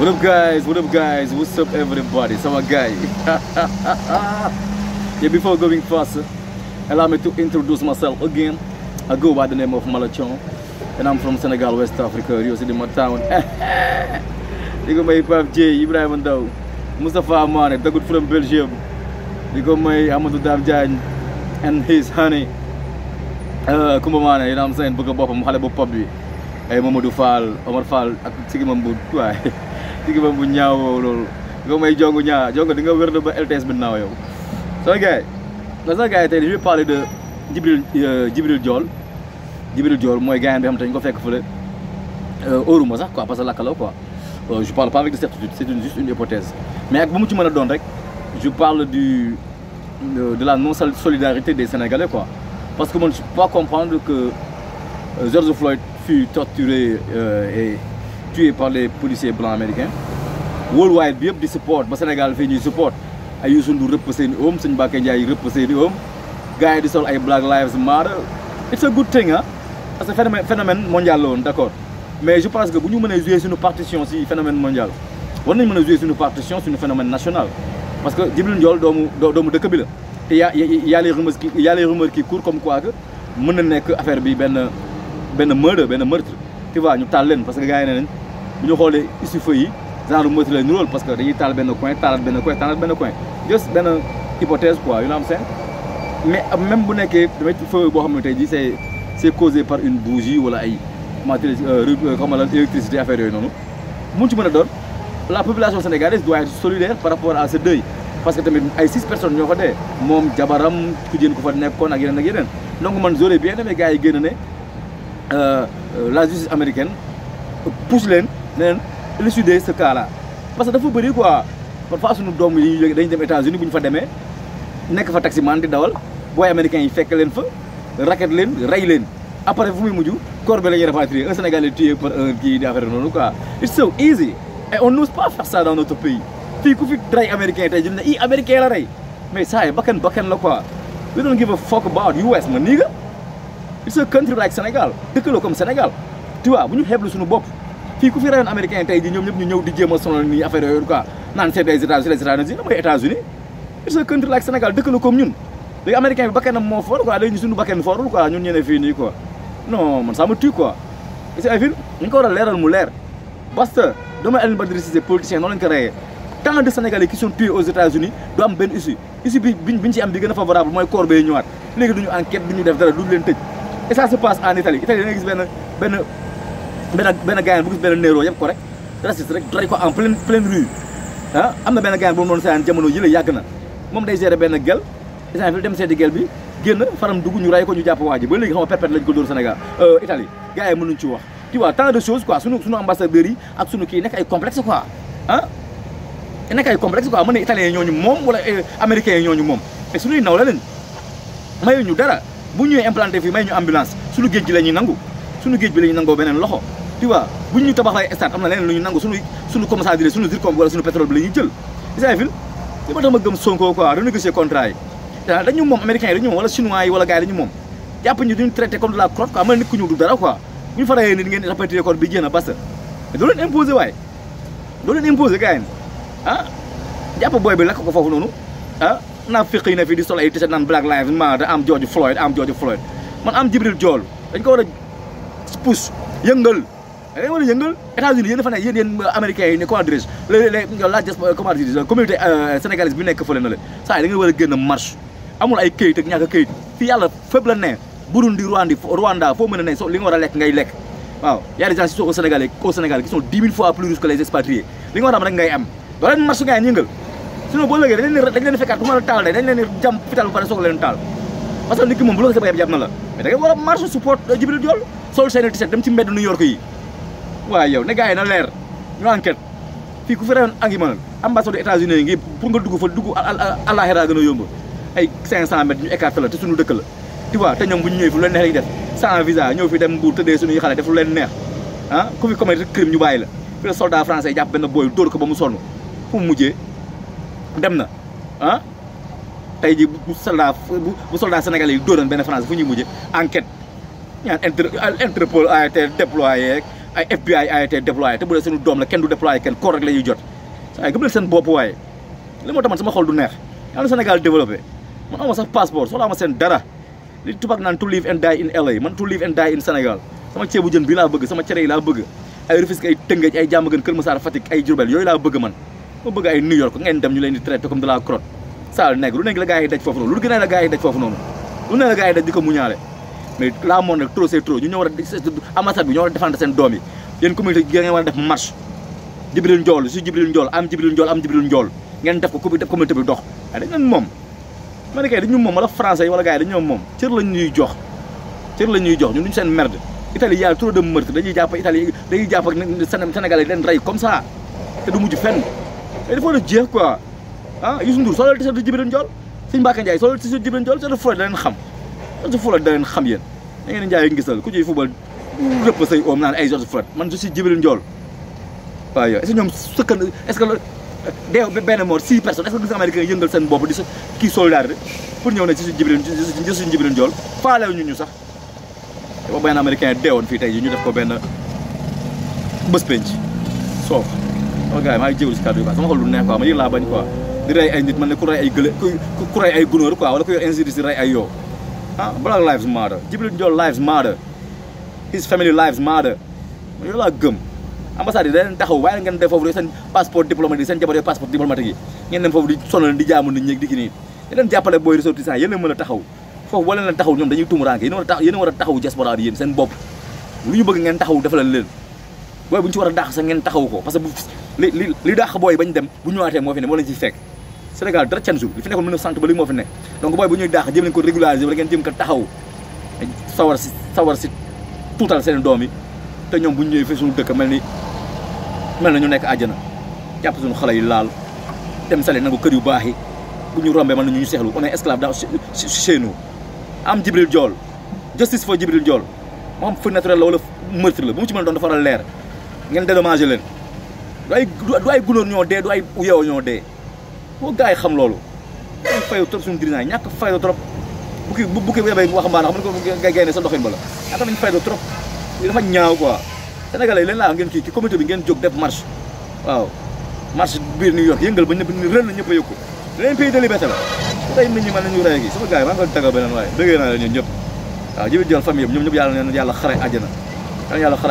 What up guys, what up guys, what's up everybody, sama guy. Yeah, before going faster, allow me to introduce myself again. I go by the name of Malachon, and I'm from Senegal, West Africa, Rio City, my town. You go my Pap J, Ibrahim Ndaw, Mustafa Amane, the good from Belgium. You go my Amadou Damjan and his honey. Kumbamane, you know what I'm saying, Buka Bopam, Halebo Pabi, Mamadou Fall, Omar Fall, Sigimambu, Tigi Bambu Nyao, go my Jongo Nya, Jongo, the governor of LTS Benayo. So, guy, that's a guy that you parle de Jibril Jol. Jibril Jol, moi, gars, I'm trying to faire que Oruma, quoi, pas à la calo, quoi. Je parle pas avec de certitude, c'est juste une hypothèse. Mais avec beaucoup de monde, je parle de la non-solidarité des Sénégalais, quoi. Parce que moi, je ne peux pas comprendre que George Floyd fut torturé et tué par les policiers blancs américains. Worldwide, bien de support, le Sénégal fait du support. Ils sont reposés en homme, ils sont reposés en homme. Gars, ils sont Black Lives Matter. It's a good thing, hein? C'est un phénomène mondial, d'accord. Mais je pense que si nous devons jouer sur une partition sur le phénomène mondial, on devons jouer sur une partition sur le phénomène national. Parce que Djibril Ndiol, il y a les rumeurs qui courent comme quoi que mën na nekk affaire bi benn meurtre. Tu vois, ñu taal leen parce que gars yi ne nañ bu ñu xoolee issue feu yi genre meurtre la ñu rôle parce que dañuy taal benn coin taalaat benn coin juste benn hypothèse quoi, you know what I'm saying? Mais même bu nekkee damay feu boo xam ne tey jii c'est causé par une bougie wala ay comme l'électricité affaire yooyu noonu mun ci mën a doon la population sénégalaise doit être solidaire par rapport à ce deuil. Parce que tamit ay 6 personnes ñoo fa dee moom jabaram ku jën ko fa nekkoon ak yeneen donc man j'aurais bien aimé gars yi génn ne la justice américaine pousse leen élucider ce cas là parce que dafa bëri quoi parfois suñu doom yi dañuy dem États-Unis bu ñu fa demee nekk fa taximan di dawal booy américains yi fekk leen fa racket leen rey leen après fu muy mujj corps bi la ñuy rapatrier un Sénégalais tué par un kii di affaire noonu quoi. It's so easy et on n'ose pas faire ça dans notre pays. Fii ku fi rey américain tey jii ne américain la rey mais ça yi bakkan la quoi. We don't give a fuck about US ma nigga. It's a country like Sénégal dëkk la comme Sénégal tu vois bu ñu xeeblu suñu bopp fii ku fi reyoon américain tey jii ñoom ñëpp ñu ñëw di jéem a sonal nii affaire yooyu quoi naan c'est des États-Unis mooy États-Unis. It's a country like Sénégal dëkk la comme ñun léegi américain bi bakkanam moo fort quoi léegi suñu bakkan fortul quoi ñun ñene fii nii quoi non man ça me tue quoi. gis nga ay fil ñu ko war a leeral mu leer basta dama Alioune Badara Cissé politicien noonu lañ ko reyee. Tant de Sénégalais qui sont tués aux États-Unis du am benn issue bi ci am bi gën a favorable mooy corps bay ñëwaat léegi duñu enquête duñu def dara duñu leen tëj et ça se passe en Italie da nga gis benn gars bu gis benn néro yëpp ko rek raciste rek rey ko en pleine rue ah am na benn gars boobu noonu saan jamono yi la yàgg na moom day gérer benn gel exemple dem seeti gel bi génn faram dugg ñu rey ko ñu jàpp waa ji ba léegi xam nga perpète lañ ko dóor Sénégal Italie gars yi mënuñ ci wax tu vois tant de choses quoi sunu ambassadeurs yi ak sunu kii nekk ay complexe quoi ah nekk ay complexe quoi mën na italiens yi ñooñu moom wala américains yi ñooñu moom mais suñuy naw la leen mayu ñu dara bu ñëwee implanté fii may ñu ambulance suñu géej gi la ñuy nangu suñu géej bi la ñuy nangoo beneen loxo tu vois bu ñu tabax ay stade am na leneen lu ñu nangu suñu comme ça dire suñu zircon wala suñu pétrole bi la ñuy jël isa fil li ma tax ma gëm Sonko quoi renégocier contrat yi dañu moom américains yi dañu moom wala chinois yi wala gars yi dañu moom jàpp ñu duñu traité comme de la crotte quoi mën na nit ku ñu du dara quoi bu ñu fa rayee nit ngeen rapatrier corps bi jéem a basta mais doo leen imposer waaye doo leen imposer gars yi ah jàpp booy bi lakk ko foofu noonu ah naa fekk yi ne fii di sol ay t-shirt naan Black Lives Matter am George Floyd man am Djibril Diol dañ ko war a pousse yëngal da ngeen war a yëngal États-Unis yéen dafa nekk yéen américains yi ne comment dirais-je la comment dirais-je communauté sénégalaise bi nekk fële na la saa yi da ngeen war a génn marche amul ay këyit ak ñàkk a këyit fii yàlla fépp la ne Burundi Rwanda foo mën a ne so li nga war a lekk ngay lekk waaw y a des gens qui sont au Sénégal qui sont 10 000 fois plus riches que les expatriés li nga war a am rek ngay am doo leen marche ngay yëngal sinon boo léegi dañ leen fekkaat bu ma la taal dañ leen jam fital ba pare soog leen taal parce que nit ki moom bu la ko sa jàpp na la mais da ngay war a marche support Djibril Diol sol seen t-shirt dem ci mbedd New York yi waaye yow ne gars yi na leer ñu enquête fii ku fi reyoon angi mënal ambassade des États-Unis yi ngi pour nga dugg fa dugg àllaaxira gën a yomb ay 500 mètres ñu écarté la te suñu dëkk la tu vois te ñoom bu ñu ñëwee fu lu leen neex lañu def sans visa ñëw fi dem Mbuur tëddee suñuy xale def lu leen neex ah ku fi commettre crime ñu bàyyi la fi la soldat français jàpp benn booy dóor ko ba mu sonn fu mu mujjee dem na ah tey ji bu soldat sénégalais yi dóoran benn France fu ñuy mujjee enquête ñaan Interpol a été déployé ay FBI a été déployé te bu dee suñu doom la kenn du déployé kenn koor rek la ñuy jot ay gëm leen seen bopp waaye li moo tax man sama xol du neex yàlla na Sénégal développé man ama sax passeport soxlaa ma seen dara li tubaab naan to live and die in LA man to live and die in Sénégal sama ceebu jën bi laa bëgg sama cere yi laa bëgg ay Rufisque ay Tëngéej ay Diamaguène Kër Massar Fatick ay Diourbel yooyu laa bëgg man ma bëgg ay New York ngeen dem ñu leen di traité comme de la crotte sale nègre lu nekk la gars yi daj foofu noonu lu gën a la gars yi daj foofu noonu lu ne la gars yi daj di ko muñaale mais la monde nag trop c'est trop ñu ñoo war a ambassade bi ñoo war a défendre seen doom yi yéen communauté gi ngeen war a def marche Jibril Njool su Jibril Njool am Jibril Njool am Jibril Njool ngeen def ko def communauté bi dox waaye dañ leen moom ma ne kay dañu moom wala français yi wala gars yi dañu moom cër lañ ñuy jox ñun duñu seen merde Italie y a trop de meurtre dañuy jàpp Italie dañuy jàpp ak Sénégalais leen rey comme ça te du mujj fenn mais dafa war a jeex quoi ah Youssou Ndour soo leen tisatu Jibril Njool Sëñ Mbacke Ndiaye soo leen tisatu Jibril Njool soo fula da leen xam George Floyd da leen xam yéen da ngeen njaay ngisal ku ciy football rëpp say oom naan ay George Floyd man je suis Jibril Njool waaw yow est-ce que ñoom sëkkan est-ce que deew benn mort 6 personnes est-ce que gis américain yëngal seen bopp di sa kii solidarité pour ñëw ne ci suñu Jibril Njool faalew ñu sax te ba benn américain deewoon fii tey ji ñu def ko benn bés penc soof sama gars yi maa ngi jégalu si kàddu yi quoi sama xol lu neex quoi ma yëg laa bañ quoi di rey ay nit man ne ku rey ay gële ku rey ay gunóor quoi wala ku yor injustice di rey ay yoo ah Black lives matter Jibril Njool lives matter his family lives matter yow laa gëm ambassade yi da leen taxaw waaye ngeen def foofu rek seen passeport diplomatique seen jabar passeport diplomatique yi ngeen dem foofu di sonal di jaamu nit ñi di ki nii di leen jàppale booy ressortissants yéen a mën a taxaw foofu wala leen taxaw ñoom dañuy tumuraanke yéen a war a taxaw diaspora bi yéen seen bopp lu ñu bëgg ngeen taxaw defalal leen booy bu ñu ci war a dàq sax ngeen taxaw ko parce que li dàq booy bañ dem bu ñëwaatee moo fi ne moo leen ci fekk Sénégal dara can jour li fi nekkoon 1960 ba li moo fi ne donc booy bu ñuy dàq jëm leen ko régulariser wala ngeen jëm ko taxaw sawar si tuutal seen doom yi te ñoom bu ñu ñëwee fi suñu dëkk mel na ñu nekk àjjana jàpp suñu xale yi laal dem sale nangu kër yu baax yi bu ñu rombee mën na ñu seexlu on est esclave dans chez nous am Jibril Njool justice for Jibril Njool moo xam feu naturel la wala meurtre la bu mu ci mën a doon dafa war a leer ngeen dédommagé leen du ay gunóor ñoo dee du ay yeew ñoo dee boo gars yi xam loolu dañ fayu trop suñu dirigeant ñàkk fayu trop bu ki yebee waxambaane xam ne ko ngay gaynde sa doxin ba la ñàkk nañ fayu trop dafa ñaaw quoi Sénégalais yi leen laa ngeen kii comité bi ngeen jóg def marche waaw marche biir New York yëngal ba ñëpp ni rël na ñëpp a yëg ko leneen pays de liberté la tey nit ñi mën nañu rey gi sama gars yi maa ngi koy tagga beneen waaye bëggee naa la ñun ñëpp waaw Jibril Njool famille yëpp ñoom ñëpp yàlla xare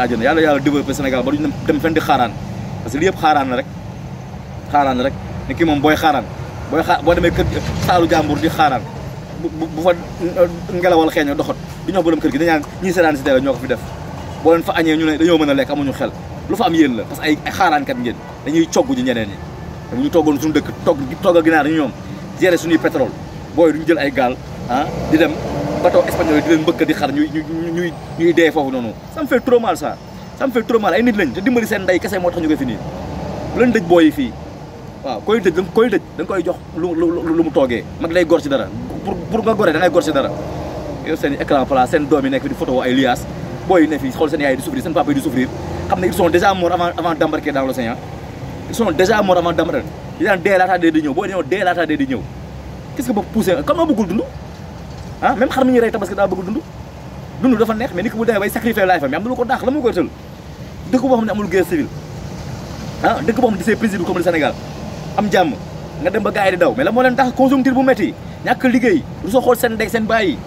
àjjana yàlla développé Sénégal ba duñu dem fenn di xaaraan parce que li yëpp xaaraan la rek ni kii moom boo demee kër saalu jàmbur di xaaraan bu fa ngelawal xeeño doxat du ñoo borom kër gi dañaan ñii seetaan si télé ñoo ko fi def boo leen fa añee ñu ne dañoo mën a lekk amuñu xel lu fa am yéen la parce que ay xaaraankat ngeen dañuy cogg ji ñeneen ñi te bu ñu toggoon suñu dëkk togg a ginaar ñu ñoom gérer suñuy pétrole booy duñu jël ay gaal di dem bateau espagnol yi di leen mbëkk di xar ñuy dee foofu noonu ça me fait trop mal ça me fait trop mal ay nit lañ te dimbali seen ndey kese moo tax ñu koy fi nii bu leen dëj booy yi fii waaw koy dëj da nga koy jox lu mu toogee mag day gor ci dara pour nga goree da ngay gor ci dara yow seen écran plat seen doom yi nekk fi di photo ay liaas booy yi ne fii xool seen yaay di souffrir seen papa yi di souffrir xam ne ils sont déjà morts avant d'embarquer dans l'océan ils sont déjà morts avant d'embarquer yi daan dee laataa dee di ñëw booy dañoo dee laataa dee di ñëw qu'est-ce que ba poussé kan moo bëggul dund même xar mi ñuy rey tabaski daa bëggul dund dafa neex mais nit ki bu demee bay sacrifier life am na lu ko daax la mu koy tël dëkk boo xam ne amul guerre civile dëkk boo xam ne c'est paisible comme le Sénégal am jàmm nga dem ba gars yi di daw mais la moo leen tax conjoncture bu métti ñàkk liggéey rusoo xool seen ndey seen baay yi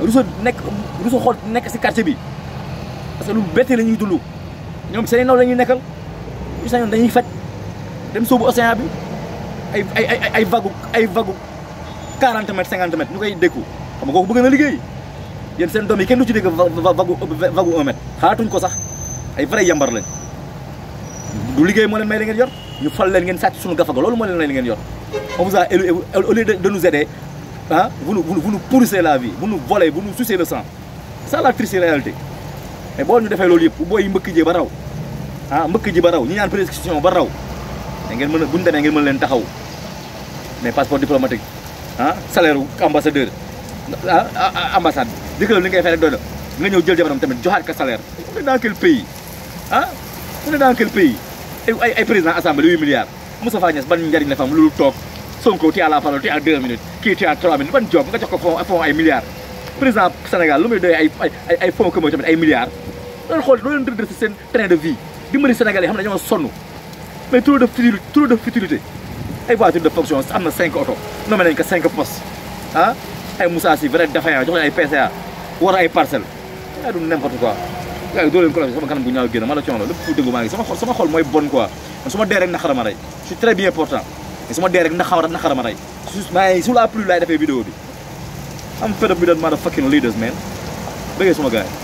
rusoo xool nekk si quartier bi parce que lu bettee la ñuy dund ñoom seen naw la ñuy nekkal ñu sañoon dañuy faj dem sóobu océan bi ay vague 40 mètres 50 mètres ñu koy dékku xam nga kooku bëgg na liggéey yéen seen doom yi kenn du ci dégg vague 1 mètre xaatuñ ko sax ay vrai yambar lañ du liggéey moo leen may li ngeen yor ñu fal leen ngeen sàcc suñu gafaga loolu moo leen may li ngeen yor on vous a élu au lieu de nous aider vous nous pourrissez la vie vous nous volez vous nous sucez le sang c'est ça la triste réalité mais boo ñu defee loolu yëpp bu booy mbëkk ji ba raw mbëkk ji ba raw ñi ñaan prescription ba raw da ngeen mën a bu ñu demee ngeen mën leen taxaw mais passeport diplomatique salaire ambassadeur ambassade jëkkëral li ngay fay rek doy na nga ñëw jël jabaram tamit joxaat ka salaire on est dans quel pays on est dans quel pays ay président assemblée 8 milliards Moustapha Niasse ban njariñ la fa am loolu toog Sonko tu as la parole tu as 2 minutes kii tu as 3 minutes ban job nga jox ko fond ay milliards président Sénégal lu muy doy ay fonds commun tamit ay milliards loolu xool loo leen redresser seen train de vie dimbali Sénégalais xam ne dañoo sonn mais trop de futilité ay voiture de fonction am na 5 oto nommé nañ ko 5 postes ah ay Moussa Sy vrai défaillant jox leen ay PCA war ay parcelles ay du n'importe quoi gars yi doo leen ko la sama kanam bu ñaaw génn ma la coono lépp fu dëgg maa ngi sama xol mooy bon quoi man su ma dee rek naqara ma rey je suis très bien important mais su ma dee rek naqara ma rey maa ngi sous la pluie laay defee vidéo bi am fed up bi doon maa da fucking leaders man bëggee suma gars yi